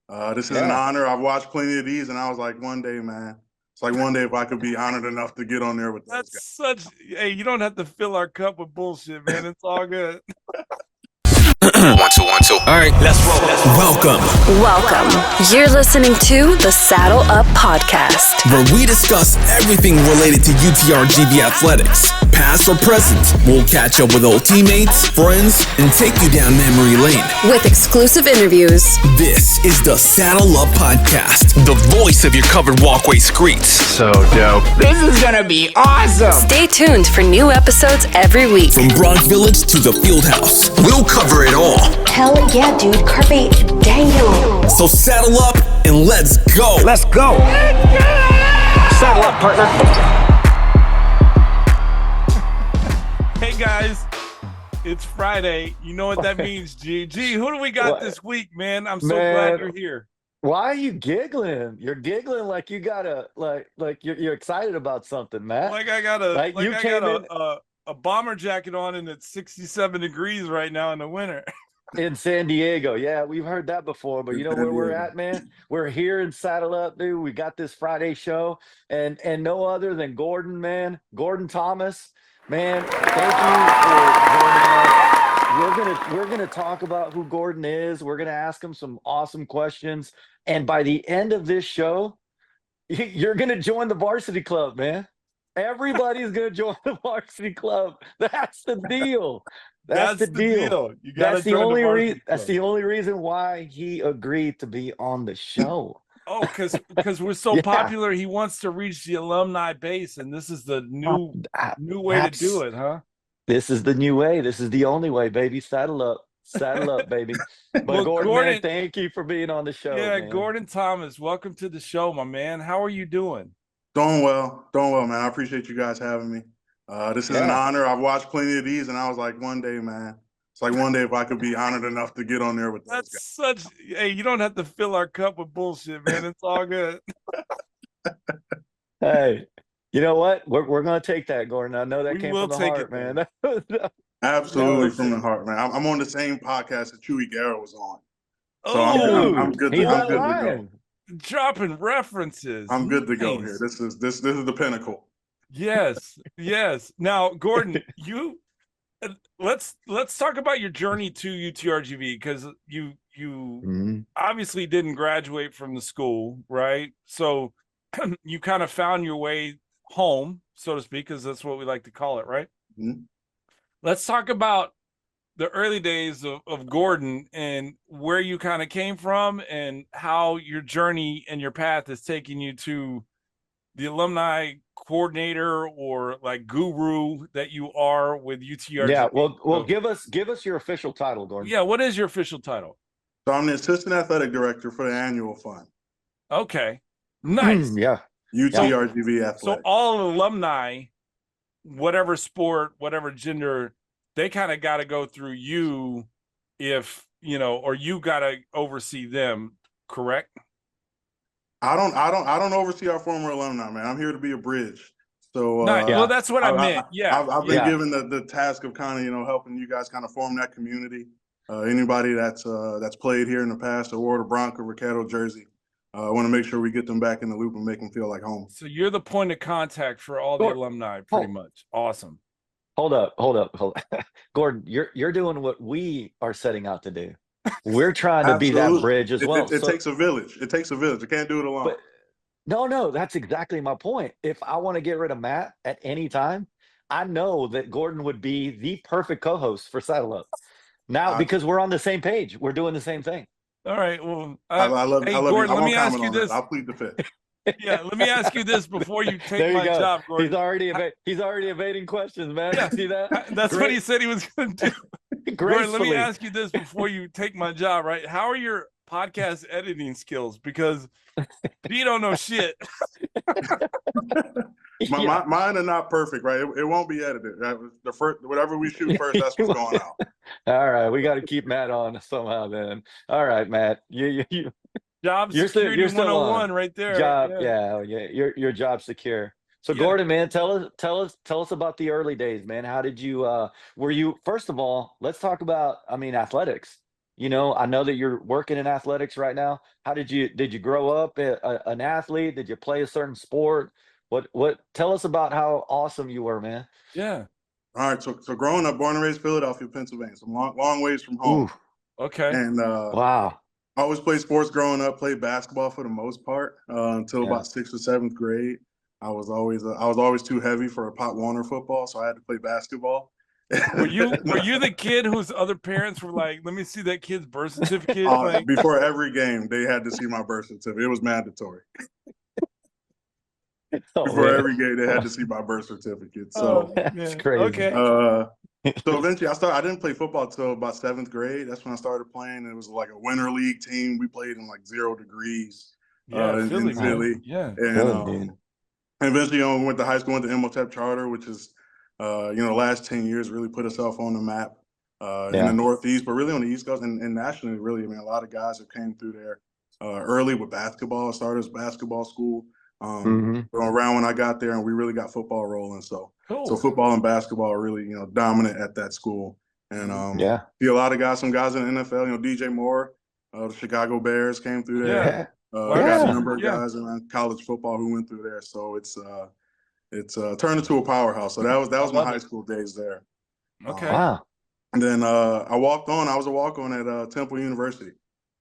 This is an Yeah. honor. I've watched plenty of these, and I was like, one day, man. It's like one day if I could be honored enough to get on there with those guys. That's such. Hey, you don't have to fill our cup with bullshit, man. It's all good. 1 2 1 2. All right, let's roll. Welcome, You're listening to the Saddle Up Podcast, where we discuss everything related to UTRGV athletics, past or present. We'll catch up with old teammates, friends, and take you down memory lane with exclusive interviews. This is the Saddle Up Podcast, the voice of your covered walkway streets. So dope. This is gonna be awesome. Stay tuned for new episodes every week. From Bronx Village to the Fieldhouse, we'll cover it all. Hell yeah, dude. Carpe diem. So saddle up and let's go. Let's go. Saddle up, partner. Hey guys, it's Friday. You know what that means, G. G, who do we got this week, man? I'm so glad you're here. Why are you giggling? You're giggling like you gotta like you're excited about something, Matt. Like I got a bomber jacket on, and it's 67 degrees right now in the winter. In San Diego. Yeah, we've heard that before, but you know where we're at, man? We're here in Saddle Up, dude. We got this Friday show, and no other than Gordon, man. Gordon Thomas, man. Thank you for joining us. We're gonna talk about who Gordon is. We're gonna ask him some awesome questions, and by the end of this show, you're gonna join the varsity club, man. Everybody's gonna join the varsity club. That's the deal. That's the deal. That's the only reason. That's the only reason why he agreed to be on the show. Oh, because we're so popular. He wants to reach the alumni base, and this is the new way to do it, huh? This is the new way. This is the only way, baby. Saddle up, baby. But well, Gordon, man, thank you for being on the show. Yeah, man. Gordon Thomas, welcome to the show, my man. How are you doing? Doing well, man. I appreciate you guys having me. This is an honor. I've watched plenty of these, and I was like, one day, man. It's like one day if I could be honored enough to get on there with those guys. Such. Hey, you don't have to fill our cup with bullshit, man. It's all good. Hey, you know what? We're gonna take that, Gordon. I know that came from the heart, man. Absolutely from the heart, man. I'm on the same podcast that Vaquero was on, so I'm good. I'm good to go. Dropping references. I'm good to go here. This is the pinnacle. Yes. Now, Gordon, let's talk about your journey to UTRGV, because you obviously didn't graduate from the school, right? So you kind of found your way home, so to speak, because that's what we like to call it, right? Mm-hmm. Let's talk about the early days of Gordon and where you kind of came from and how your journey and your path is taking you to the alumni coordinator or like guru that you are with UTRGV. Yeah, well, give us your official title, Gordon. Yeah, what is your official title? So I'm the assistant athletic director for the annual fund. Okay, nice. Yeah, UTRGV athletics. So all alumni, whatever sport, whatever gender, they kind of got to go through you, if you know, or you got to oversee them, correct? I don't oversee our former alumni, man. I'm here to be a bridge. So well, that's what I meant. Yeah, I've been given the task of kind of helping you guys kind of form that community. Anybody that's played here in the past or wore the Bronco or Vaquero jersey, I want to make sure we get them back in the loop and make them feel like home. So you're the point of contact for all the alumni, pretty much. Awesome. Hold up. Gordon, you're doing what we are setting out to do. We're trying to be that bridge as well. It takes a village. It takes a village. You can't do it alone. But no, that's exactly my point. If I want to get rid of Matt at any time, I know that Gordon would be the perfect co-host for Saddle Up. Now, because we're on the same page, we're doing the same thing. All right. Well, I love Gordon, you. let me ask you this. I'll plead the fifth. Yeah, let me ask you this before you take my job, Gordon. He's already evading questions, man. Yeah, see that? That's what he said he was going to do. Gordon, let me Gracefully. ask you this before you take my job, right? How are your podcast editing skills? Because you don't know shit. Mine are not perfect, right? It won't be edited. Right? The first, whatever we shoot first, that's what's going out. All right, we got to keep Matt on somehow. Then, all right, Matt, you Job security 101 right there. Your job secure. So Gordon, man, tell us about the early days, man. How did you were you, first of all, let's talk about, athletics. I know that you're working in athletics right now. Did you grow up an athlete? Did you play a certain sport? Tell us about how awesome you were, man. Yeah. All right. So growing up, born and raised Philadelphia, Pennsylvania, so long ways from home. Ooh, Okay. And wow. I always played sports growing up. Played basketball for the most part until Yeah. about 6th or 7th grade. I was always too heavy for a Pop Warner football, so I had to play basketball. Were you the kid whose other parents were like, "Let me see that kid's birth certificate"? Like, Before every game, they had to see my birth certificate. It was mandatory. Oh, Before man. every game, they had to see my birth certificate. oh, So, That's man. crazy. Okay. so eventually, I didn't play football until about 7th grade. That's when I started playing. It was like a winter league team. We played in like 0 degrees. Yeah, In Philly, man. Philly. Yeah. And Good, dude. eventually, went to high school, went to Imhotep Charter, which is, the last 10 years really put itself on the map in Yeah. the Northeast, but really on the East Coast and nationally, really. I mean, a lot of guys have came through there early with basketball. I started as basketball school around when I got there, and we really got football rolling. So Cool. football and basketball are really, dominant at that school. And Yeah. see a lot of guys, some guys in the NFL, DJ Moore, the Chicago Bears came through there. Yeah. Got a Yeah. number of Yeah. guys in college football who went through there. So it's turned into a powerhouse. So that was I my love high it. school days there. Okay. Wow. And then I walked on. I was a walk-on at Temple University.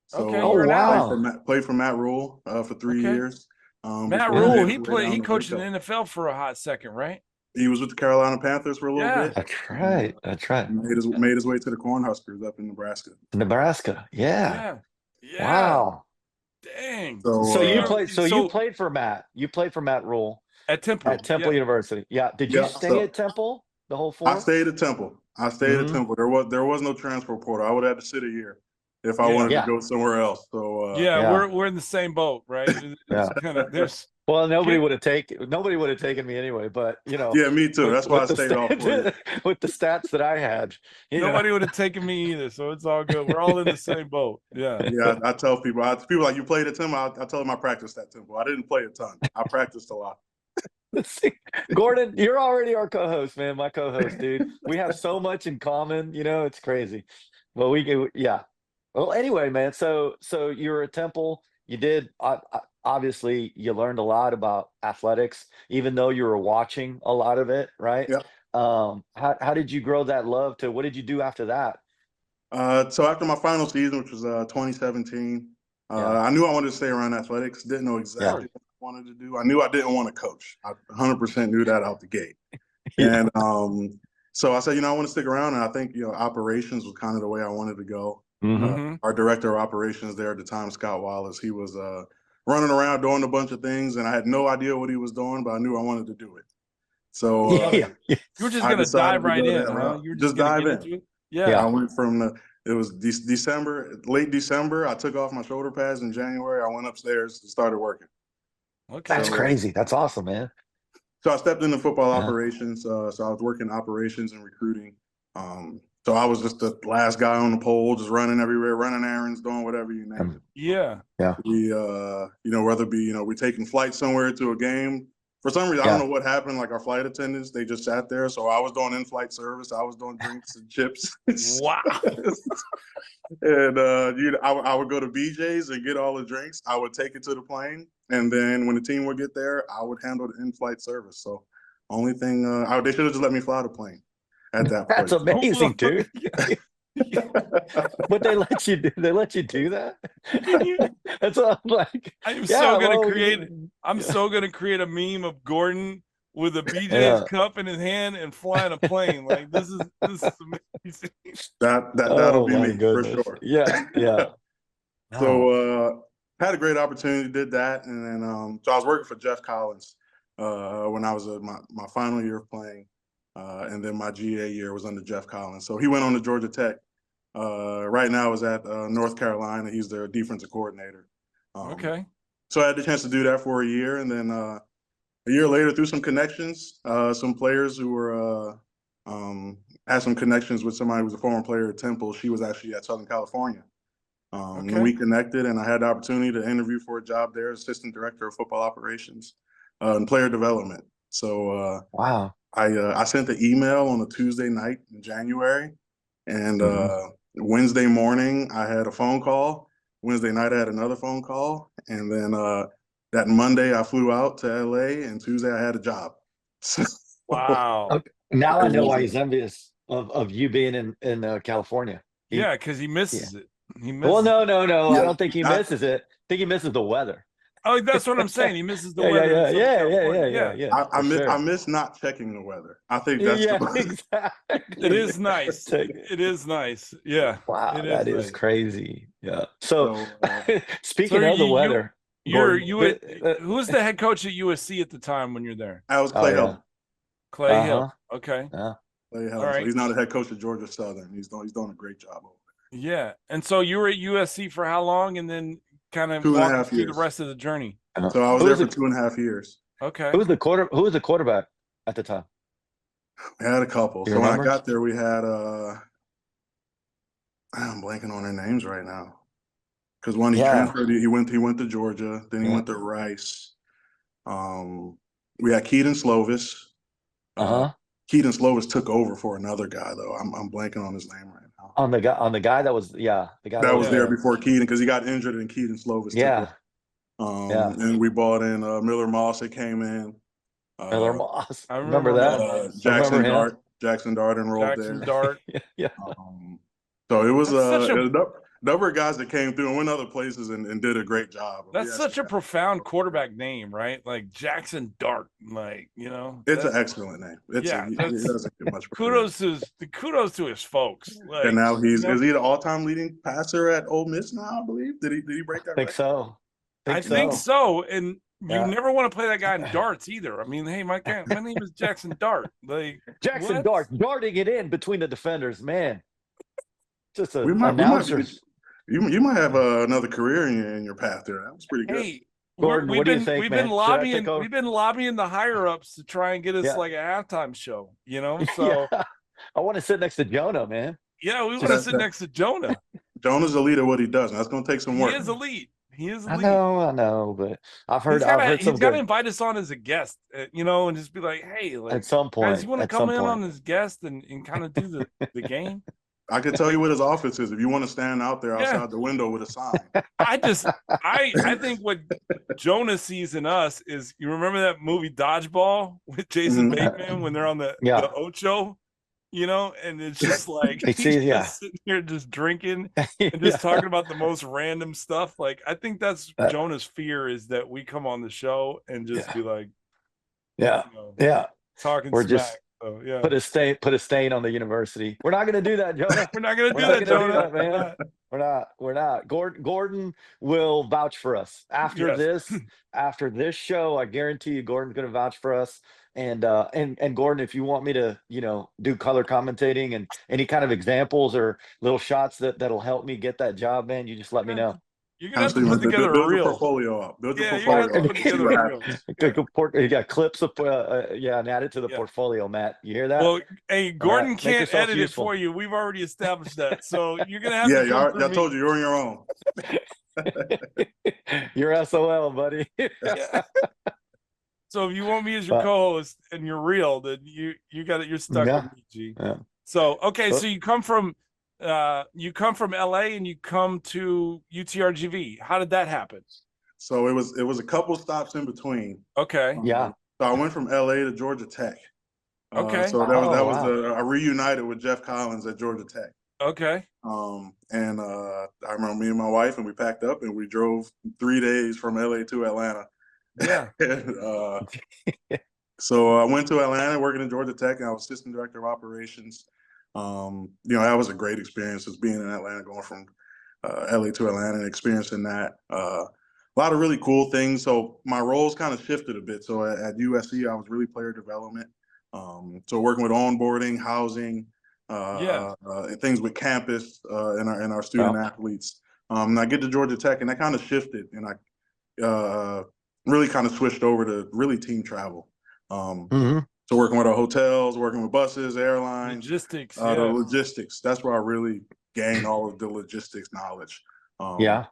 So Okay, Oh, you're an wow. played for Matt Rule for 3 Okay. years. Matt Before Rule, made he his way down he to coached in Vaquero. the NFL for a hot second, right? He was with the Carolina Panthers for a little Yeah. bit. That's right. That's right. Made his way to the Cornhuskers up in Nebraska. Nebraska. Yeah. Yeah. Yeah. Wow. Dang. So you uh, played. So you played for Matt. You played for Matt Rule at Temple. at Temple Yeah. University. Yeah. Did you Yeah, stay so- at Temple the whole I 4? stayed at Temple. There was no transfer portal. I would have to sit a year if I Yeah. wanted Yeah. to go somewhere else. So Yeah, Yeah. we're in the same boat, right? It's Yeah. kind of there's Well, nobody Kid- would have taken me anyway. But yeah, me too. That's why I stayed off for you. with the stats that I had. nobody would have taken me either, so it's all good. We're all in the same boat. Yeah. Yeah, I tell people. People like, you played at Temple. I tell them I practiced at Temple. I didn't play a ton. I practiced a lot. Gordon, you're already our co-host, man. My co-host, dude. We have so much in common. It's crazy. Well, yeah. Well, anyway, man. So you were at Temple. You did. Obviously, you learned a lot about athletics, even though you were watching a lot of it, right? Yep. How did you grow that love to? What did you do after that? So after my final season, which was 2017, Yeah. I knew I wanted to stay around athletics. Didn't know exactly what I wanted to do. I knew I didn't want to coach. I 100% knew that out the gate. Yeah. And so I said, I want to stick around. And I think, operations was kind of the way I wanted to go. Mhm. Our director of operations there at the time, Scott Wallace, he was running around doing a bunch of things, and I had no idea what he was doing, but I knew I wanted to do it. So Yeah. You were just I gonna decided dive to right go in, that huh? route. You were Just gonna dive get in. into it. Yeah. I went from it was December, late December. I took off my shoulder pads in January. I went upstairs and started working. Okay. That's crazy. That's awesome, man. So I stepped into football Yeah. operations. So I was working operations and recruiting. So I was just the last guy on the pole, just running everywhere, running errands, doing whatever you name it. Yeah. We, whether it be, we're taking flights somewhere to a game. For some reason, I don't know what happened. Like our flight attendants, they just sat there. So I was doing in-flight service. I was doing drinks and chips. Wow. And I would go to BJ's and get all the drinks. I would take it to the plane, and then when the team would get there, I would handle the in-flight service. So only thing they should have just let me fly the plane at that point. That's amazing, dude. But they let you do that. That's all I'm like. I'm yeah, so gonna well, create. I'm yeah. so gonna create a meme of Gordon with a BJ's Yeah. cup in his hand and flying a plane. Like this is amazing. That'll be my me goodness. for sure. Yeah. Oh, So had a great opportunity, did that, and then so I was working for Jeff Collins when I was my final year of playing, and then my GA year was under Jeff Collins. So he went on to Georgia Tech. Right now is at North Carolina. He's their defensive coordinator. Okay. So I had the chance to do that for a year, and then a year later, through some connections, some players who were had some connections with somebody who was a former player at Temple. She was actually at Southern California. And we connected, and I had the opportunity to interview for a job there, assistant director of football operations and player development. So wow. I sent the email on a Tuesday night in January, and Wednesday morning, I had a phone call. Wednesday night, I had another phone call. And then that Monday, I flew out to LA, and Tuesday, I had a job. Wow. Okay. Now I It know why was- he's envious of you being in California. Yeah, because he misses it. He misses Well, no. I Yeah, don't think he I- misses it. I think he misses the weather. Oh, that's what I'm saying. He misses the Yeah, weather in Southern yeah. California. I For miss sure. I miss not checking the weather. I think that's Yeah, the exactly. It is nice. Take it. It is nice. Yeah. Wow, it that is nice. crazy. Yeah. So, so speaking So of the weather, Gordon, who was the head coach at USC at the time when you're there? I was oh Clay yeah, Helton. Clay Uh-huh. Hill. Okay. yeah, Clay Helton. All So right. he's now the head coach at Georgia Southern. He's doing a great job over Yeah. And so you were at USC for how long, and then kind of 2.5 walk us through the years. rest of the journey? there. So I was Who there was for 2.5 years. Okay. Who was the quarterback at the time? We had a couple. You So when I remember? got there, we had I'm blanking on their names right now. Because when he Yeah. transferred, he went to Georgia, then he Yeah. went to Rice. We had Keaton Slovis. Uh-huh. Keaton Slovis took over for another guy though. I'm blanking on his name right now. On the guy that was the guy That was there there. before Keaton because he got injured and Keaton Slovis took Yeah. over. Yeah. And we bought in Miller Moss that came in. Miller Moss. I remember remember that. Miller Moss. Jackson Dart enrolled Jackson there. Dart. Yeah. So it was That's such a number of guys that came through and went other places and did a great job. That's such a profound quarterback name, right? Like Jackson Dart, like, you know. It's an excellent name. It doesn't get much kudos to his folks. Like, and now is you know, he the all-time leading passer at Ole Miss now, I believe? Did he break that I think record? so. I think so. And Yeah. you never want to play that guy in darts either. I mean, hey, my name is Jackson Dart. Like Jackson what? Dart darting it in between the defenders, man. Just We might- announcers. You might have another career in your path there. That was pretty good. Hey, Gordon, what do you think, we've man? been Should I take lobbying over? we've been lobbying the higher ups to try and get us Yeah. like a halftime show, you know? So Yeah. I want to sit next to Jonah, man. yeah, we want to Just- sit next to Jonah. Jonah's elite at what he does, and that's going to take some He work. is elite. He is I elite. know, but I've heard He's some got to good invite us on as a guest, you know, and just be like, hey, like, at some point. guys, you want to at come some in point. on as guest and kind of do the game? I can tell you what his office is if you want to stand out there Yeah. outside the window with a sign. I think what Jonah sees in us is, you remember that movie Dodgeball with Jason Mhm. Bateman when they're on the Ocho, you know, and it's just like He he's sees- just yeah. sitting here just drinking and just talking about the most random stuff. Like, I think that's Jonah's fear, is that we come on the show and just be like, Yeah. you know, Yeah. talking We're smack. just So, yeah. put a stain on the university. We're not going to do that, Jonah. We're not gonna do We're not that, gonna do Jonah. that, man. We're not. Gordon will vouch for us after Yes. after this show. I guarantee you, Gordon's going to vouch for us. And Gordon, if you want me to, do color commentating and any kind of examples or little shots that'll help me get that job, man, you just let me know. You're gonna have to put together a build your reel. portfolio up. Build your Yeah, you're gonna have portfolio to up. put See together what a happens. reel. You got clips of and add it to the portfolio, Matt. You hear that? Well, hey, Gordon Make can't yourself edit useful. it for you. We've already established that. So you're gonna have Yeah, to come through y'all me. told you you're on your own. You're SOL, buddy. Yeah. So if you want me as your co-host and you're real, then you got it. You're stuck with me, G. Yeah. So okay, so you come from LA and you come to UTRGV. How did that happen? So it was a couple stops in between. Okay. Yeah. So I went from LA to Georgia Tech. Okay. So that was wow. I reunited with Jeff Collins at Georgia Tech. Okay. And I remember me and my wife, and we packed up and we drove 3 days from LA to Atlanta. Yeah. And, so I went to Atlanta working at Georgia Tech, and I was assistant director of operations. That was a great experience, just being in Atlanta, going from LA to Atlanta and experiencing that. A lot of really cool things. So my roles kind of shifted a bit. So at USC, I was really player development. So working with onboarding, housing, things with campus and our student athletes. And I get to Georgia Tech, and that kind of shifted, and I really kind of switched over to really team travel. So working with our hotels, working with buses, airlines, logistics, the logistics. That's where I really gained all of the logistics knowledge.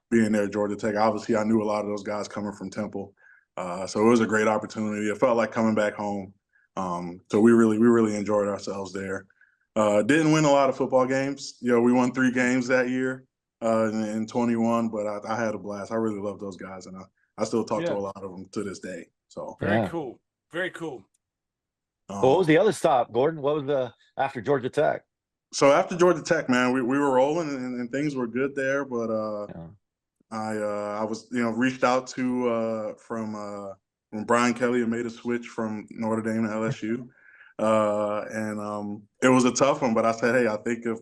Being there at Georgia Tech, obviously I knew a lot of those guys coming from Temple, so it was a great opportunity. It felt like coming back home. So we really enjoyed ourselves there. Didn't win a lot of football games. We won 3 games that year in 21, but I had a blast. I really love those guys, and I still talk to a lot of them to this day. So very cool. Very cool. What was the other stop, Gordon? What was the after Georgia Tech? So after Georgia Tech, man, we were rolling and things were good there, but I was reached out to from Brian Kelly and made a switch from Notre Dame to LSU. And it was a tough one, but I said, hey, I think if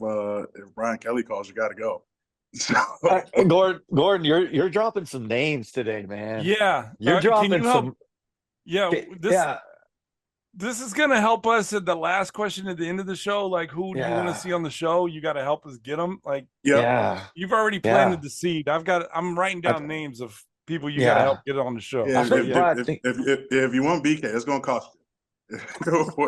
Brian Kelly calls, you got to go. So, Gordon, you're dropping some names today, man. Yeah, you're dropping some. This is gonna help us at the last question at the end of the show. Like, who do you want to see on the show? You got to help us get them. Like, you've already planted the seed. I'm writing down names of people you got to help get on the show. Yeah, if you want BK, it's gonna cost you.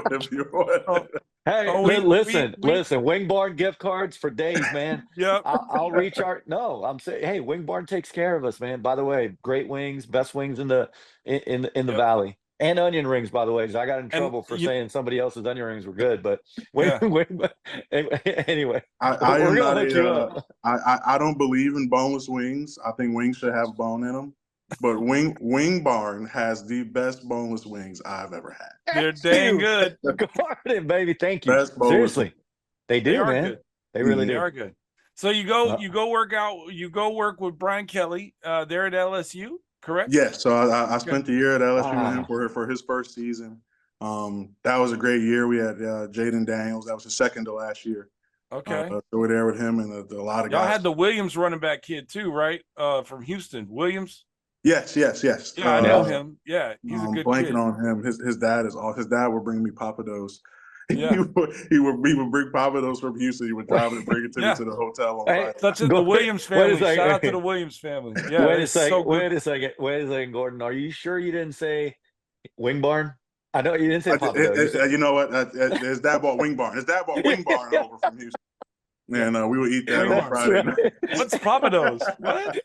If you want. Hey, listen, Wingbarn gift cards for days, man. I'll reach out. No, I'm saying, hey, Wingbarn takes care of us, man. By the way, great wings, best wings in the valley, and onion rings. By the way, because I got in trouble for saying somebody else's onion rings were good, but anyway, I don't believe in boneless wings. I think wings should have bone in them. But Wing Barn has the best boneless wings I've ever had. They're dang good. Gordon, baby, thank you. Best Seriously, they do, man. Good. They really are good. So you go work with Brian Kelly there at LSU, correct? Yes. So I spent the year at LSU with him for his first season. That was a great year. We had Jaden Daniels. That was his second to last year. Okay. So we're there with him and a lot of guys. Y'all had the Williams running back kid too, right? From Houston, Williams. Yes. Yeah, I know him. Yeah, he's a good blanking kid. on him. His dad is off. His dad would bring me papados. Yeah. he would bring papados from Houston. He would drive and bring it to me to the hotel on Friday. That's the Williams family. Shout out to the Williams family. Yeah. Wait a second, Gordon. Are you sure you didn't say Wing Barn? I know you didn't say papados. You know what? His dad bought Wing Barn. His dad bought Wing Barn over from Houston. And we would eat that on Friday night. What's papados? What?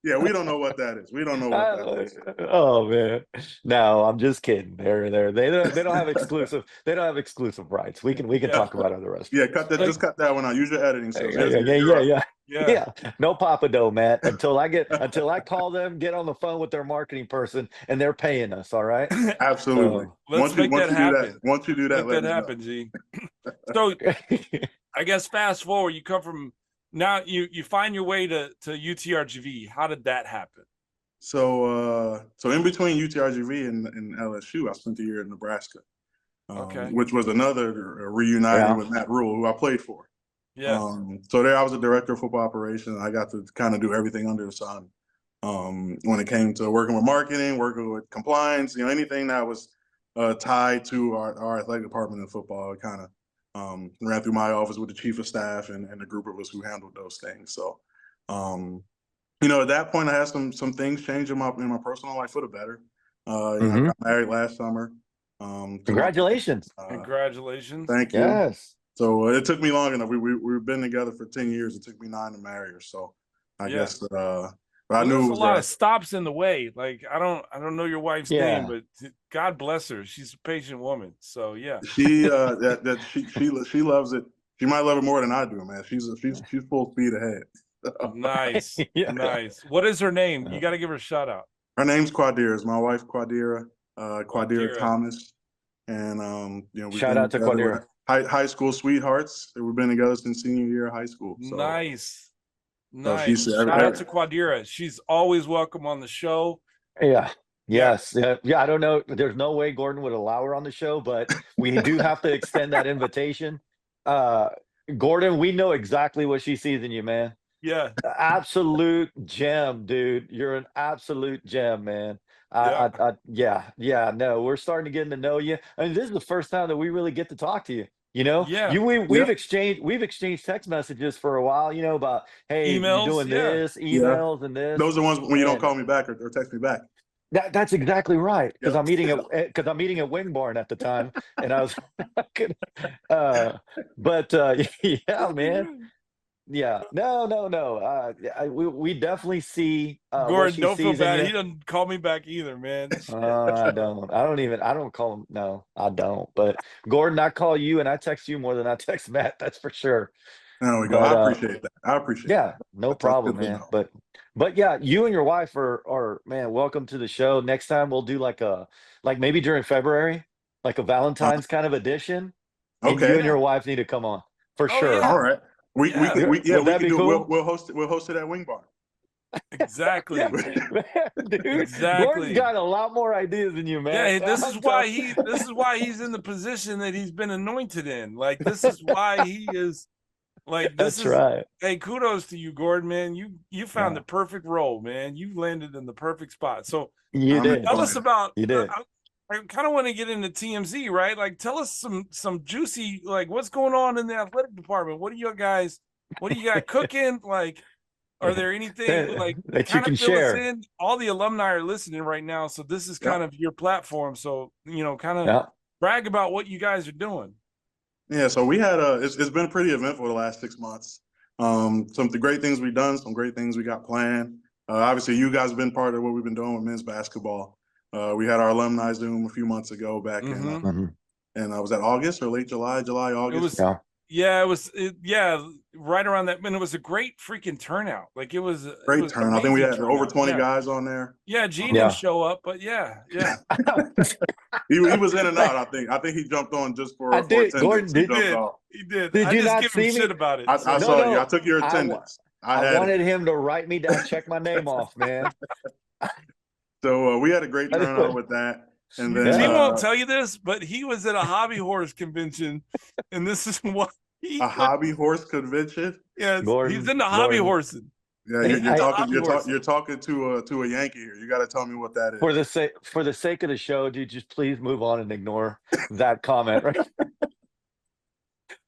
Yeah, we don't know what that is. We don't know what that is. Oh man, no, I'm just kidding. They don't have exclusive. They don't have exclusive rights. We can talk about other restaurants. Yeah, just cut that one out. Use your editing skills. Yeah. No papado, Matt. Until I call them, get on the phone with their marketing person, and they're paying us. All right. Absolutely. Let's make that happen. Once you do that, let that happen, G. So, I guess fast forward, you come from. Now you find your way to UTRGV. How did that happen? So in between UTRGV and LSU, I spent a year in Nebraska, which was another reuniting with Matt Rule, who I played for. Yeah. So there I was a director of football operations. I got to kind of do everything under the sun when it came to working with marketing, working with compliance, anything that was tied to our athletic department in football. It kind of ran through my office with the chief of staff and a group of us who handled those things. So, at that point, I had some things change in my personal life for the better. I got married last summer. Congratulations! Congratulations! Thank you. Yes. So it took me long enough. We've been together for 10 years. It took me 9 to marry her. So I guess. But I knew there's it was a lot of stops in the way. Like I don't know your wife's name, but God bless her. She's a patient woman. So yeah. She she loves it. She might love it more than I do, man. She's full speed ahead. Nice. Nice. What is her name? You got to give her a shout out. Her name's Quadira. It's my wife, Quadira Thomas. And we shout out to Quadira. High school sweethearts. We've been together since senior year of high school. So. Nice. Nice. Shout out to Quadira. She's always welcome on the show. Yeah. Yes. Yeah. I don't know. There's no way Gordon would allow her on the show, but we do have to extend that invitation. Gordon, we know exactly what she sees in you, man. Yeah. Absolute gem, dude. You're an absolute gem, man. No, we're starting to get to know you. I mean, this is the first time that we really get to talk to you. We've exchanged text messages for a while, about, hey, emails, you're doing this, emails and this. Those are the ones when you don't call me back or text me back. That's exactly right. Because I'm eating at Wing Barn at the time, and I was, yeah, man. Yeah. No. We definitely see what Gordon, she don't feel sees in bad. you. He doesn't call me back either, man. I don't. I don't call him. No, I don't. But Gordon, I call you and I text you more than I text Matt. That's for sure. There we go. But I appreciate that. I appreciate yeah, that. no That's problem, good to man. know. But yeah, you and your wife are man, welcome to the show. Next time we'll do like maybe during February, like a Valentine's kind of edition, and you Okay. and your wife need to come on for Oh, sure. All yeah. right. We Yeah, can Would we that can be do it. cool? We'll host it. We'll host it at Wing Bar. exactly. Yeah, man, dude. Gordon's Exactly. got a lot more ideas than you, man. Yeah, this is I'm why telling- this is why he's in the position that he's been anointed in. Like, this is why he is like, this That's is, right. hey, kudos to you, Gordon, man. You found Yeah. the perfect role, man. You landed in the perfect spot. So You I'm did. tell us enjoying it. about You did. I kind of want to get into TMZ, right? Like, tell us some juicy, like, what's going on in the athletic department? What do you got cooking? Like, are there anything like that you kind of can fill us share? in? All the alumni are listening right now, so this is Yeah. kind of your platform. So kind of Yeah. brag about what you guys are doing. Yeah, so we had it's been pretty eventful the last 6 months. Some of the great things we've done, some great things we got planned. Obviously, you guys have been part of what we've been doing with men's basketball. We had our alumni Zoom a few months ago back Mhm. and was that August or late July, It August? was, yeah, it was, right around that. And it was a great freaking turnout. Like, it was Great turn. I think we had over 20 yeah. guys on there. Yeah, Gene Yeah. didn't show up, but yeah. He was in and out. I think he jumped on just for I did. attendance. Gordon, He did- jumped Did. off. He did. Did I you just not give him see me? shit about it. I so- saw you. No. I took your attendance. I wanted him to write me down, check my name off, man. So we had a great turnout with that. And then Gene won't tell you this, but he was at a hobby horse convention, and this is what he a hobby horse convention. Yes, Gordon, he's into hobby Gordon. horsing. Yeah, Hey, you're talking to a Yankee here. You got to tell me what that is. For the sake of the show, dude, just please move on and ignore that comment, right?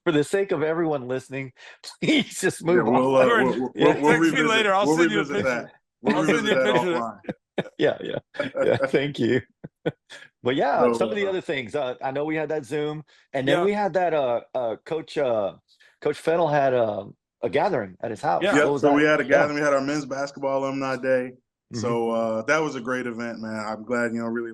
For the sake of everyone listening, please just Yeah, move on. Gordon, we'll text me revisit. later. I'll We'll send you a revisit picture. that. We'll I'll send revisit you a that picture. offline. Yeah. Thank you. But yeah, So, some of the other things. I know we had that Zoom, and then Yeah. we had that Coach Fennell had a gathering at his house. Yeah. What Yep. was So that? we had a gathering. We had our men's basketball alumni day. Mhm. So that was a great event, man. I'm glad really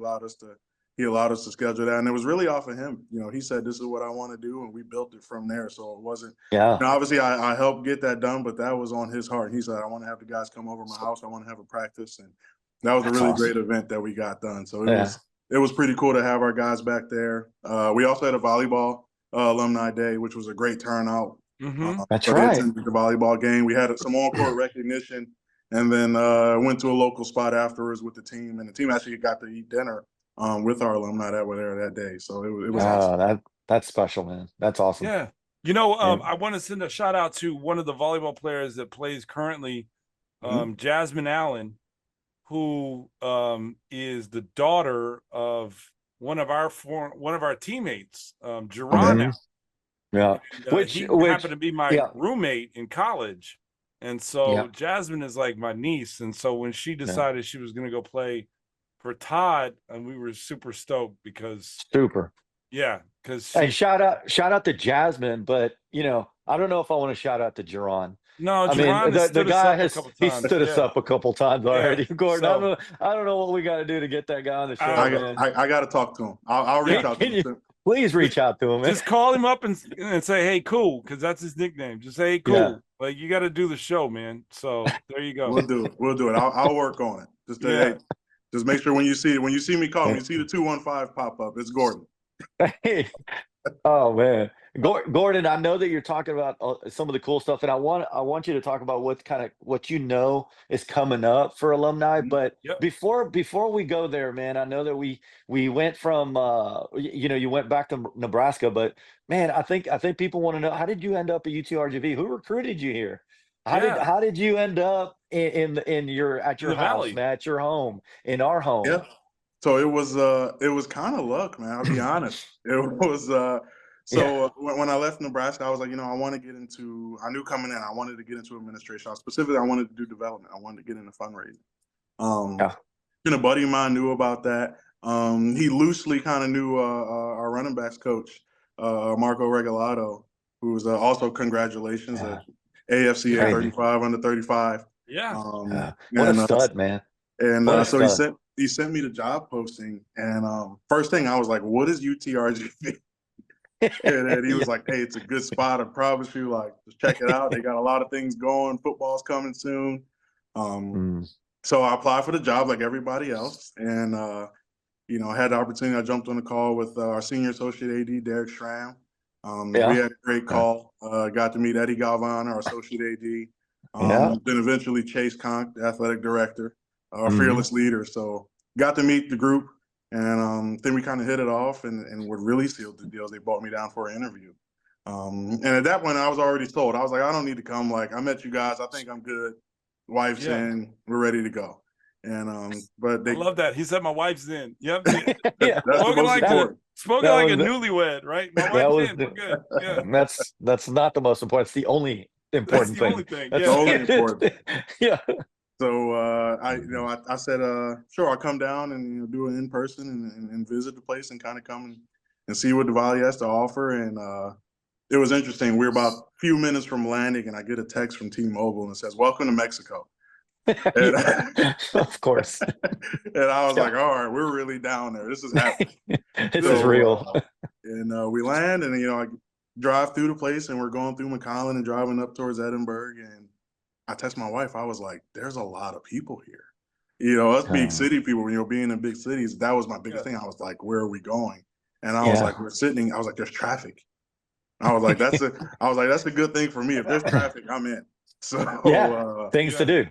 he allowed us to schedule that, and it was really off of him. He said this is what I want to do, and we built it from there. So it wasn't. Yeah. Obviously, I helped get that done, but that was on his heart. He said, "I want to have the guys come over my house. I want to have a practice," and that was That's a really awesome. great event that we got done. So Yeah. it was pretty cool to have our guys back there. We also had a volleyball alumni day, which was a great turnout. Mhm. That's So they right. attended the volleyball game. We had some on-court recognition, and then went to a local spot afterwards with the team. And the team actually got to eat dinner with our alumni that were there that day. So it was awesome. That's special, man. That's awesome. Yeah. I want to send a shout out to one of the volleyball players that plays currently, Jasmine Allen, who is the daughter of one of our teammates, Geron. Yeah. He happened to be my roommate in college. And so Jasmine is like my niece. And so when she decided she was going to go play for Todd, and we were super stoked because Hey, shout out to Jasmine, but I don't know if I want to shout out to Geron. No, I Geron mean, the guy has stood us Yeah. up a couple times already. Gordon, So- I don't know what we got to do to get that guy on the show, man. I got to talk to him. I'll reach out to him. Please reach out to him, man. Just call him up and say, "Hey, cool," because that's his nickname. Just say, "Hey, cool." Yeah. Like, you got to do the show, man. So there you go. We'll do it. I'll work on it. Just make sure when you see me call me, you see the 215 pop up. It's Gordon. Hey. Oh man, Gordon, I know that you're talking about some of the cool stuff, and I want you to talk about what is coming up for alumni. But before we go there, man, I know that we went from you went back to Nebraska, but man, I think people want to know, how did you end up at UTRGV? Who recruited you here? How did you end up at your house, Valley, man, at your home, in our home? Yeah. So it was kind of luck, man. I'll be honest. It was when I left Nebraska, I was like, I want to get into. I knew coming in, I wanted to get into administration. Specifically, I wanted to do development. I wanted to get into fundraising. A buddy of mine knew about that. He loosely kind of knew our running backs coach, Marco Regalado, who was also congratulations. AFCA Crazy. 35 under 35. Yeah. What a and, stud, man. And What a so stud. he sent me the job posting, and first thing I was like, "What is UTRGV?" And then he was like, "Hey, it's a good spot. I promise you. Like, just check it out. They got a lot of things going. Football's coming soon." So I applied for the job like everybody else, and you know, I had the opportunity. I jumped on the call with our senior associate AD, Derek Schramm. We had a great call. Got to meet Eddie Galvan, our associate AD. Then eventually Chase Conk, the athletic director, our fearless leader. So got to meet the group, and then we kind of hit it off, and what really sealed the deal is they brought me down for an interview. And at that point, I was already sold. I was like, I don't need to come. Like, I met you guys. I think I'm good. Wife's in. We're ready to go. And but they I love that. He said my wife's in. Yep. that's the most important. Spoken like a newlywed, right? My wife's in. We're good. Yeah. That's not the most important. It's the only important thing. Only thing. That's the only important. Yeah. So I said, sure, I'll come down and do it in person and visit the place and kind of come and see what the Valley has to offer. And it was interesting. We were about a few minutes from landing, and I get a text from T-Mobile and it says, "Welcome to Mexico." Of course. And I was like, all right, we're really down there. This is happening. This is real. And we land, and I drive through the place, and we're going through McAllen and driving up towards Edinburgh. And I text my wife. I was like, there's a lot of people here. You know, us big city people, being in big cities, that was my biggest thing. I was like, where are we going? And I was like, I was like, there's traffic. I was like, that's a good thing for me. If there's traffic, I'm in. So things to do.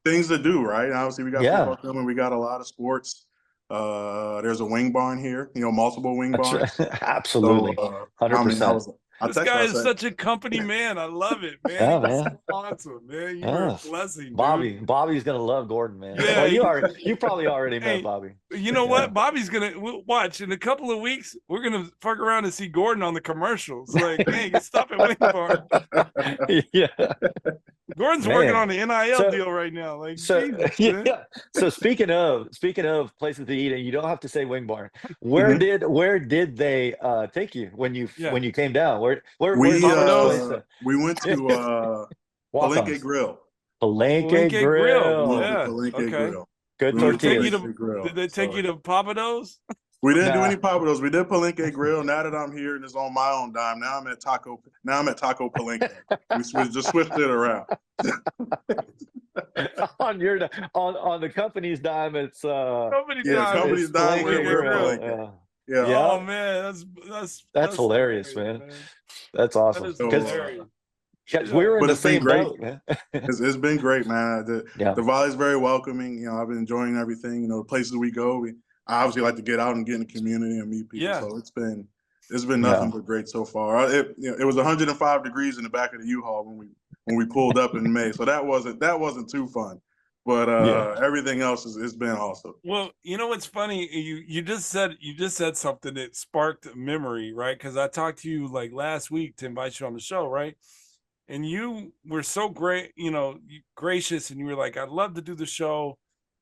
Things to do, right? And obviously we got football coming. We got a lot of sports. There's a wing barn here, multiple wing barns. Absolutely. 100%. This guy is such a company man. I love it, man. Yeah, man. Awesome, man. You're a blessing, dude. Bobby's gonna love Gordon, man. Yeah, well, you probably already met Bobby. You know what? Bobby's we'll watch in a couple of weeks. We're gonna fuck around and see Gordon on the commercials. Like, hey, stop at Wing Barn. Yeah. Gordon's working on the NIL deal right now. Like, so Jesus, So speaking of places to eat, and you don't have to say Wing Barn. Where did they take you when you came down? Where we went to Palenque Grill. Palenque Grill. Yeah. Palenque Grill. Good tortillas. Did they take you to Papados? We didn't do any Papados. We did Palenque Grill. Now that I'm here and it's on my own dime, now I'm at Taco Palenque. We just switched it around. on the company's dime, it's company's dime. We're Yeah. Oh man, that's hilarious, man. That's awesome. Because we were in the same boat, man. It's been great, man. The Valley's very welcoming. I've been enjoying everything. The places we go, I obviously like to get out and get in the community and meet people. So it's been nothing but great so far. It was 105 degrees in the back of the U-Haul when we pulled up in May, so that wasn't too fun. But everything else has been awesome. Well, what's funny? You just said something that sparked a memory, right? Because I talked to you like last week to invite you on the show, right? And you were so great, gracious, and you were like, "I'd love to do the show."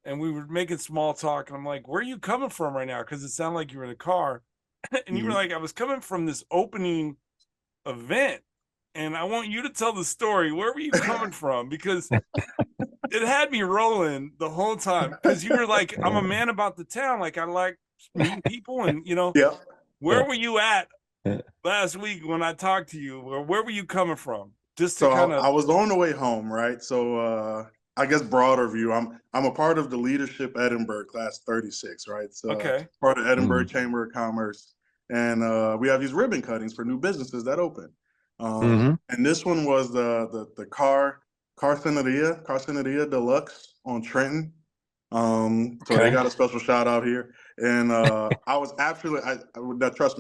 And we were making small talk, and I'm like, "Where are you coming from right now?" Because it sounded like you were in a car, and you were like, "I was coming from this opening event." And I want you to tell the story. Where were you coming from? Because it had me rolling the whole time. Because you were like, I'm a man about the town. Like, I like meeting people. And, where were you at last week when I talked to you? Or where were you coming from? Just to I was on the way home, right? So I guess broader view, I'm a part of the Leadership Edinburgh Class 36, right? So part of Edinburgh Chamber of Commerce. And we have these ribbon cuttings for new businesses that open. And this one was the Carcineria Deluxe on Trenton. So they got a special shout out here. And I was absolutely, trust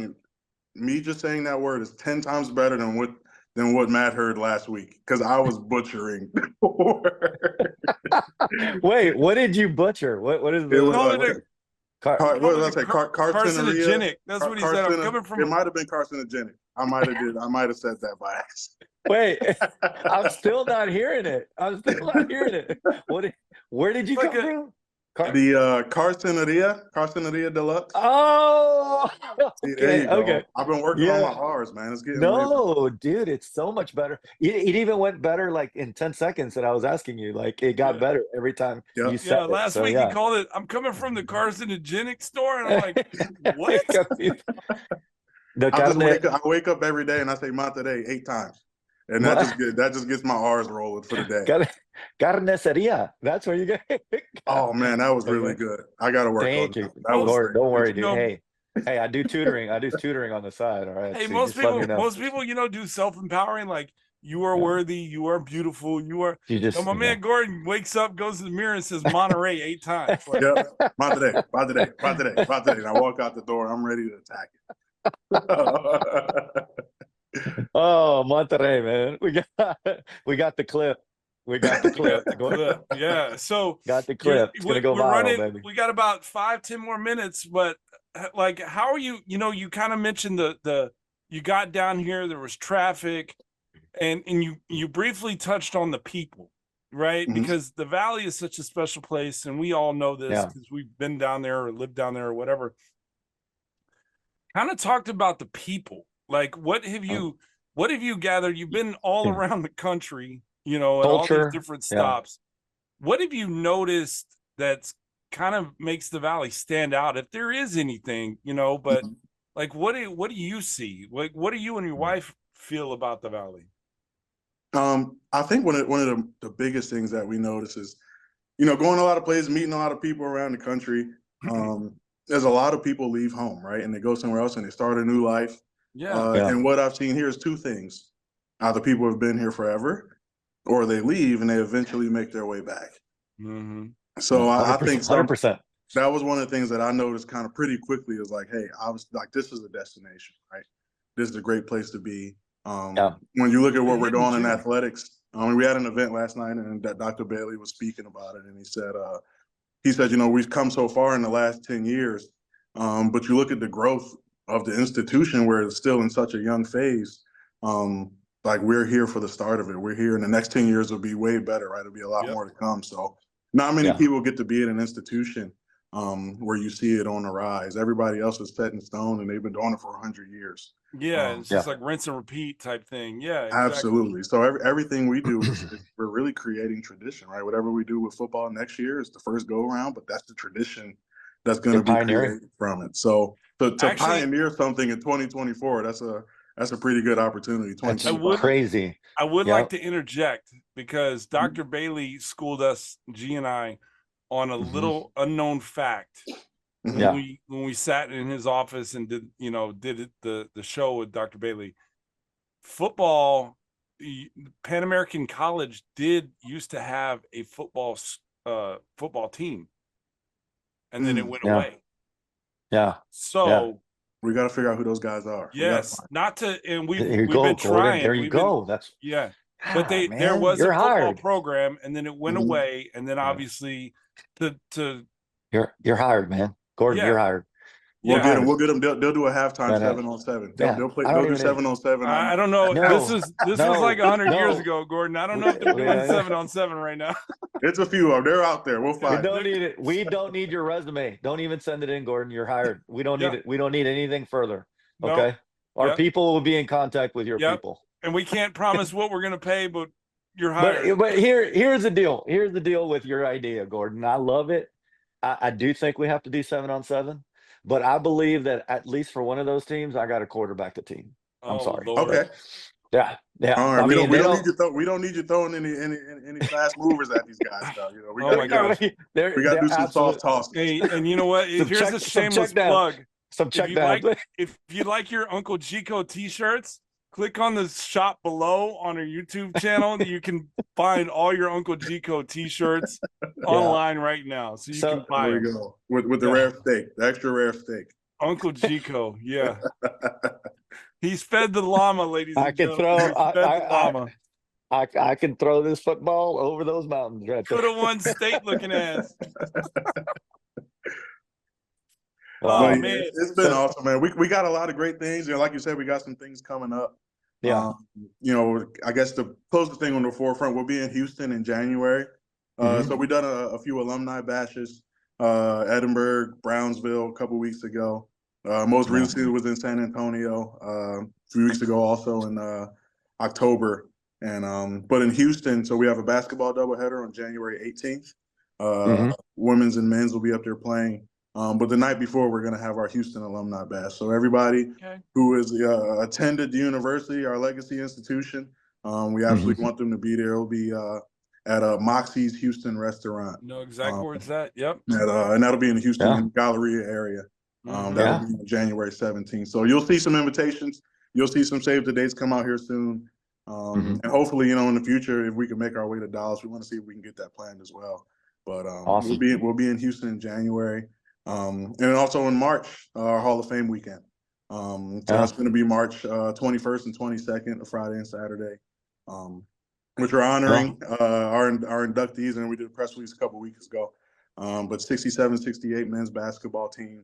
me just saying that word is 10 times better than what Matt heard last week, because I was butchering. Wait, what did you butcher? What is the carcinogenic? That's what he said. I'm coming from. It might have been carcinogenic. I might have said that by accident. Wait, I'm still not hearing it. Where did you come from? The Carcineria Deluxe. Oh, See, there you okay, go. okay. I've been working on Yeah. my R's, man. It's getting way better. No, dude, it's so much better. It even went better like in 10 seconds that I was asking you. Like it got Yeah. better every time Yeah. you said it. Last So week he yeah. called it, I'm coming from the carcinogenic store. And I'm like, what? The I just carne, wake up every day and I say Monterey 8 times. And that just gets my R's rolling for the day. carniceria. That's where you get. Oh man, that was really good. I gotta work on Thank you. that. That was Lord, great. don't worry, You dude. know- Hey, I do tutoring. I do tutoring on the side. All right. Hey, So most just let me know. people, do self-empowering, like you are worthy, you are beautiful, you are. You just, my man Gordon wakes up, goes to the mirror, and says Monterey 8 times. Like, Yep. Monterey. And I walk out the door. I'm ready to attack it. Oh, Monterrey, man. We got the clip. We got the clip. yeah. So Got the clip. It's gonna go viral, baby. We got about 5-10 more minutes, but like, how are you? You kind of mentioned you got down here, there was traffic, and you briefly touched on the people, right? Mhm. Because the Valley is such a special place, and we all know this because we've been down there or lived down there or whatever. Kind of talked about the people. Like, what have you gathered? You've been all around the country, at all these different stops. What have you noticed that's kind of makes the Valley stand out, if there is anything, but like, what do you see? Like, what do you and your wife feel about the Valley? I think one of the biggest things that we notice is, going a lot of places, meeting a lot of people around the country. There's a lot of people leave home, right? And they go somewhere else and they start a new life. And what I've seen here is 2 things. Either people have been here forever, or they leave and they eventually make their way back. So I think 100%. that was one of the things that I noticed kind of pretty quickly. Is like, hey, I was like, this is a destination, right? This is a great place to be. When you look at what we're doing in athletics, we had an event last night and Dr. Bailey was speaking about it, and he said, we've come so far in the last 10 years, but you look at the growth of the institution where it's still in such a young phase. Like, we're here for the start of it. We're here, and the next 10 years will be way better, right? It'll be a lot more to come. So not many people get to be in an institution where you see it on the rise. Everybody else is set in stone, and they've been doing it for 100 years. It's just like rinse and repeat type thing. Yeah, exactly. Absolutely. So everything we do is we're really creating tradition, right? Whatever we do with football next year is the first go around, but that's the tradition that's going to be created from it. So to pioneer something in 2024, that's a pretty good opportunity. That's crazy. I would like to interject, because Dr. Bailey schooled us, G and I, on a little unknown fact. When we sat in his office and did the show with Dr. Bailey, football, Pan American College used to have a football team, and then it went away. So we got to figure out who those guys are. Yes, and we've been Gordon. trying. There you go. But there was a football program, and then it went away, and then obviously you're hired, man. Gordon, you're hired. We'll get them. They'll do a halftime 7-on-7. They'll do 7-on-7. I don't know. This was like 100 years ago, Gordon. I don't know if they're doing 7-on-7 right now. It's a few of them. They're out there. We'll find. We don't need it. We don't need your resume. Don't even send it in, Gordon. You're hired. We don't need it. We don't need anything further. Okay. Our people will be in contact with your people. And we can't promise what we're going to pay, but you're hired. But here's the deal. Here's the deal with your idea, Gordon. I love it. I do think we have to do 7-on-7, but I believe that at least for one of those teams, I got to quarterback the team. I'm sorry. Lord. Okay. Yeah. All right. We don't need you throwing any fast movers at these guys, though. We got to do some soft tosses. Hey, and you know what? Here's a shameless plug. If you like your Uncle Chico t-shirts, click on the shop below on our YouTube channel. You can find all your Uncle Chico t-shirts online right now. So you can buy them. There we go. With the rare steak, the extra rare steak. Uncle Chico, yeah. He's fed the llama, ladies and gentlemen. I can throw this football over those mountains right there. Could have won state looking ass. Oh, man. It's been awesome, man. We got a lot of great things. Like you said, we got some things coming up. I guess the closest thing on the forefront, we'll be in Houston in January. So we've done a few alumni bashes. Edinburgh, Brownsville a couple weeks ago. Most recently was in San Antonio a few weeks ago, also in October. And but in Houston, so we have a basketball doubleheader on January 18th. Women's and men's will be up there playing. But the night before, we're going to have our Houston Alumni Bash. So everybody who has attended the university, our legacy institution, we absolutely want them to be there. It'll be at Moxie's Houston restaurant. Know exactly where it's at. Yep. And that'll be in the Houston Galleria area. That'll be on January 17th. So you'll see some invitations. You'll see some save the dates come out here soon. And hopefully, you know, in the future, if we can make our way to Dallas, we want to see if we can get that planned as well. But we'll be in Houston in January. And also in March, our Hall of Fame weekend. So that's going to be March 21st and 22nd, a Friday and Saturday, which we're honoring our inductees, and we did a press release a couple weeks ago. But 67, 68 men's basketball team,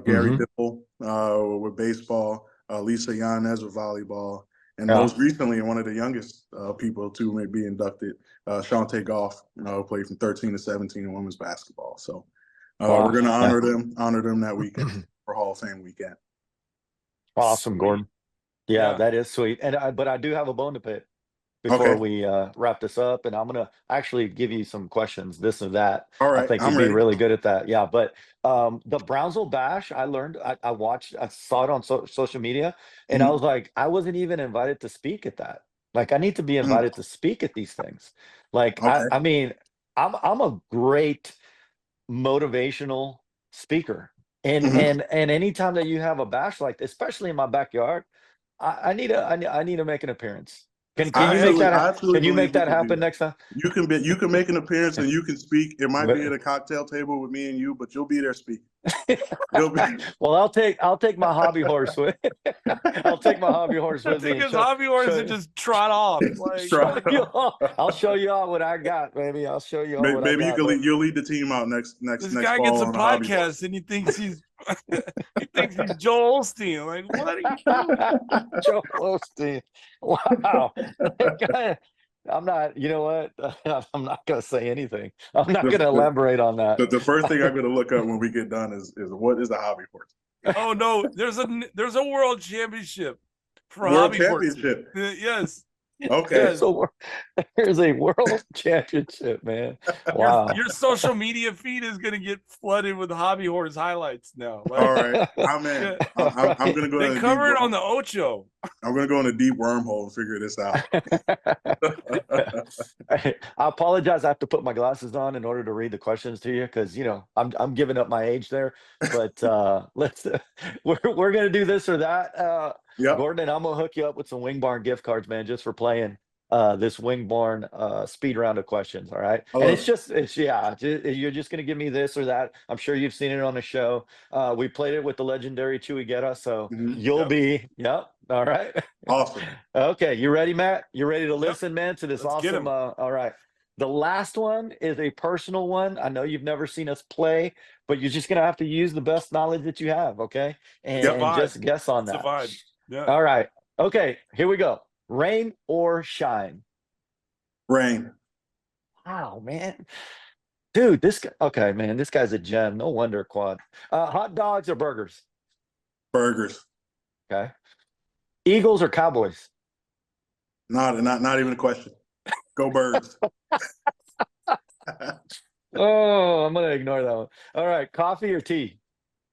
Gary Dipple with baseball, Lisa Yanez with volleyball, and most recently, one of the youngest people to be inducted, Shantae Goff, played from 13 to 17 in women's basketball. So we're going to honor them that weekend for Hall of Fame weekend. Awesome, Gordon. Yeah, that is sweet. And but I do have a bone to pick before we wrap this up, and I'm gonna actually give you some questions, this or that. All right, I think you'd be really good at that. Yeah, but the Brownsville Bash, I learned, I watched, I saw it on social media, and I was like, I wasn't even invited to speak at that. Like, I need to be invited to speak at these things. Like, I mean, I'm a great motivational speaker, and anytime that you have a bash like this, especially in my backyard, I need to make an appearance. Can you make that? Can you make that happen next time? You can make an appearance and you can speak. It might be at a cocktail table with me and you, but you'll be there speaking. Well, I'll take my hobby horse with. I'll take my hobby horse with me. Take his hobby horse and just trot off. Like, I'll show you all what I got, baby. I'll show you all what I got. Maybe you'll lead the team out next. This guy gets a podcast and he thinks he's Joel Osteen. Like, what are you doing? Joel Osteen. Wow. I'm not, you know what? I'm not going to say anything. I'm not going to elaborate on that. The first thing I'm going to look up when we get done is what is a hobby horse? Oh no, there's a world championship for hobby horses. Yes. Okay. There's a world championship, man. Wow. Your social media feed is going to get flooded with hobby horse highlights now. Like, all right. I'm in. I'm going to go. They cover it on the Ocho. I'm going to go in a deep wormhole and figure this out. I apologize. I have to put my glasses on in order to read the questions to you because, you know, I'm giving up my age there. But we're going to do this or that. Gordon, and I'm going to hook you up with some Wing Barn gift cards, man, just for playing this Wing Barn speed round of questions. All right. And you're just going to give me this or that. I'm sure you've seen it on the show. We played it with the legendary Chewy Guerra. So you'll be, all right. Awesome. Okay. You ready, Matt? You ready to listen, man, to this awesome? All right. The last one is a personal one. I know you've never seen us play, but you're just going to have to use the best knowledge that you have. Okay. And just guess on that. Yeah. All right. Okay. Here we go. Rain or shine? Rain. Wow, man. Dude, this guy, okay, man, this guy's a gem. No wonder quad. Hot dogs or burgers? Burgers. Okay. Eagles or Cowboys? Not even a question. Go Birds. Oh, I'm gonna ignore that one. All right. Coffee or tea?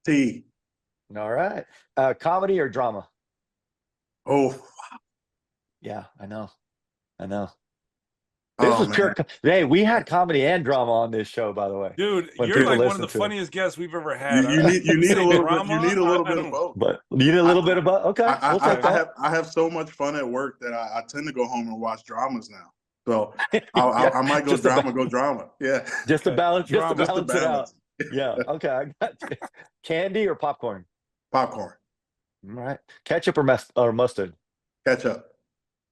Tea. All right. Comedy or drama? Oh. Yeah, I know. This was pure. Hey, we had comedy and drama on this show, by the way. Dude, you're like one of the funniest guests we've ever had. You need a little bit. You need a little bit of both. But you need a little bit of both. Okay, I have so much fun at work that I tend to go home and watch dramas now. So I might go drama. Yeah, just to balance it out. Yeah. Okay. I got you. Candy or popcorn? Popcorn. All right. Ketchup or mustard? Ketchup.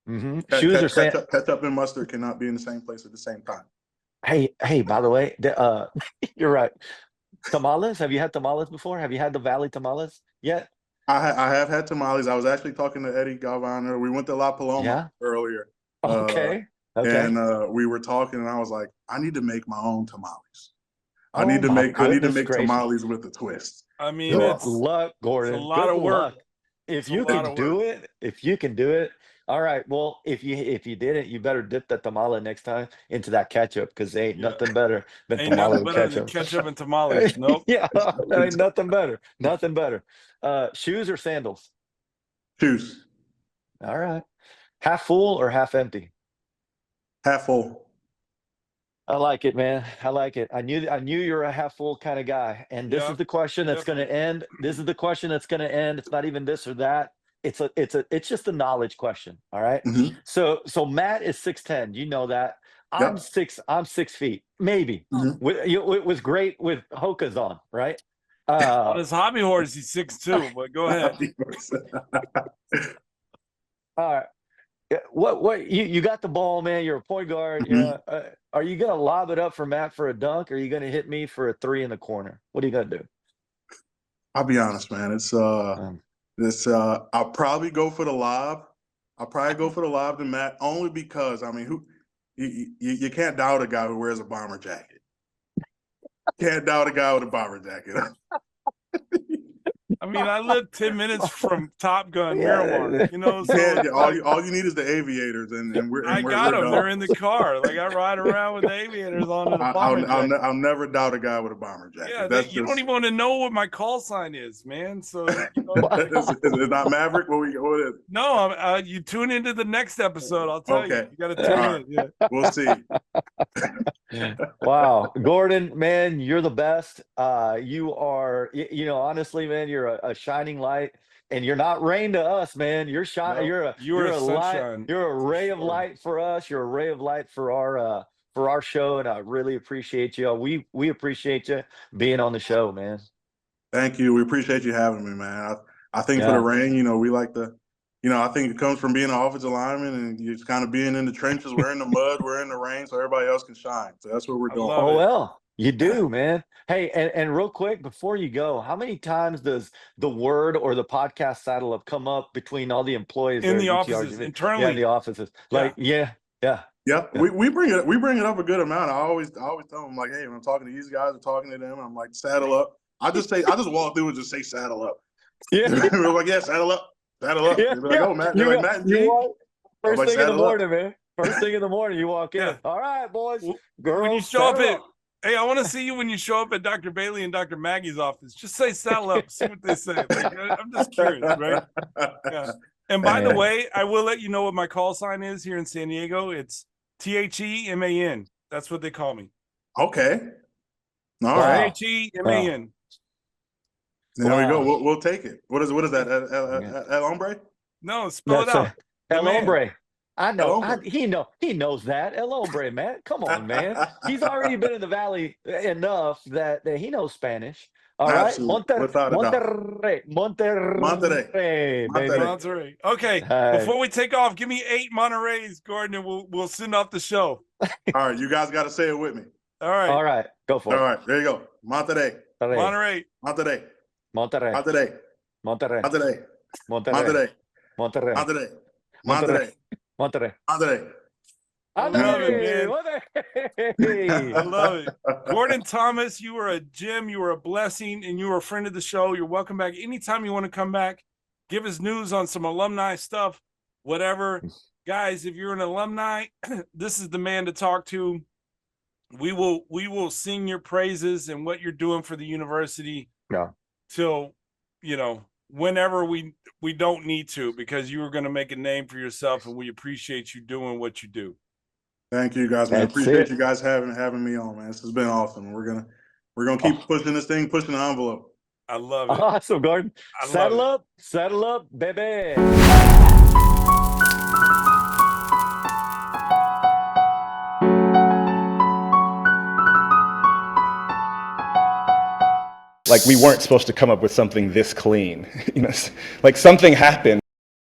Shoes or sandals? Ketchup and mustard cannot be in the same place at the same time. Hey, by the way, you're right. Tamales? Have you had tamales before? Have you had the Valley tamales yet? I have had tamales. I was actually talking to Eddie Galvano. We went to La Paloma earlier. Okay. And we were talking, and I was like, I need to make my own tamales. I need to Oh, my make goodness gracious. tamales with a twist. I mean, Good it's luck, Gordon. it's a lot Good of work. luck. If It's a you lot can of do it, if you can do it. All right. Well, if you didn't, you better dip that tamale next time into that ketchup because there ain't Yeah. nothing better than Ain't tamale nothing with better than ketchup. ketchup and tamales. Nope. Yeah, ain't nothing better. Nothing better. Shoes or sandals? Shoes, All right. Half full or half empty? half full. I like it, man. I like it. I knew you're a half full kind of guy. And this Yeah, is the question that's going to end. This is the question that's going to end. It's not even this or that. It's just a knowledge question. All right. Mhm. So Matt is 6'10". You know that. I'm Yep. 6 feet, maybe. Mhm. It was great with Hoka's on, right? on his hobby horse, he's 6'2", but go ahead. All right. Yeah, what you got the ball, man. You're a point guard. Mhm. Yeah. Are you gonna lob it up for Matt for a dunk, or are you gonna hit me for a three in the corner? What are you gonna do? I'll be honest, man. Um, I'll probably go for the lob. I'll probably go for the lob to Matt only because I mean, you can't doubt a guy who wears a bomber jacket. Can't doubt a guy with a bomber jacket. I mean, I live 10 minutes from Top Gun, Yeah. Miramar. You know, so Yeah, it's all like, you need is the aviators, and we're I we're got them. done. They're in the car. Like I ride around with the aviators on in a bomber jacket. I'll never doubt a guy with a bomber jacket. Yeah, That's you don't even want to know what my call sign is, man. So you know, is it not Maverick? What is it? no, you tune into the next episode. I'll tell you. Okay. You got to tune All in. Yeah. We'll see. Wow, Gordon, man, you're the best. You are, honestly, man, you're a shining light, and you're not rain to us, man. You're shine. No, you're you are a light. sunshine, You're a for ray of sure. light for us. You're a ray of light for our show, and I really appreciate you. We appreciate you being on the show, man. Thank you. We appreciate you having me, man. I think for Yeah. the rain, we like to, I think it comes from being an offensive lineman and just kind of being in the trenches. We're in the mud, we're in the rain, so everybody else can shine. So that's what we're I doing. love Oh it. well, you do, man. Hey, and real quick before you go, how many times does the word or the podcast saddle up come up between all the employees In there the at offices, UTRGV? internally. Yeah, in the offices. Like, yeah. Yep. Yeah. We bring it up a good amount. I always tell them, like, hey, when I'm talking to these guys or talking to them, I'm like, saddle up. I just walk through and just say saddle up. Yeah. We're like, yeah, saddle up. Saddle up. Yeah, They're like, oh, Matt. They're You like, walk- Matt and you G. walk- I'm First like, thing in the saddle up. morning, man. First thing in the morning, you walk in. Yeah. All right, boys, girls. When you show up saddle at, hey, I want to see you when you show up at Dr. Bailey and Dr. Maggie's office. Just say saddle up. See what they say. Like, I'm just curious, right? Yeah. And by the Man. way, I will let you know what my call sign is here in San Diego. It's THEMAN. That's what they call me. Okay. All Wow. right. THEMAN. There we go. Wow. We'll take it. What is that? El hombre? No, spell it That's out. The El man. Hombre. I know. El Hombre. He knows that. El Hombre, man. Come on, man. He's already been in the valley enough that he knows Spanish. All right. Absolutely. Without a doubt. Monterrey, baby. Monterey. Okay. Hey. Before we take off, give me 8 Monterey's, Gordon, and we'll send off the show. All right. You guys got to say it with me. All right. All right. Go for All it. right. There you go. Monterey. Monterey. Monterey. Monterrey. Monterey. Monterrey. Monterey. Monterrey. Monterey. Monterrey. Monterey. Monterrey. Monterey. Monterrey. Monterey. I love it, man. Monterrey. I love it. Gordon Thomas, you are a gem. You are a blessing, and you are a friend of the show. You're welcome back. Anytime you want to come back, give us news on some alumni stuff, whatever. Guys, if you're an alumni, this is the man to talk to. We will sing your praises and what you're doing for the university till, whenever we don't need to, because you are going to make a name for yourself, and we appreciate you doing what you do. Thank you guys, man. That's Appreciate it. you guys having me on, man. This has been awesome. We're gonna keep pushing this thing, pushing the envelope. I love it. Awesome, Gordon. I love Saddle up, baby. Like, we weren't supposed to come up with something this clean. Like, something happened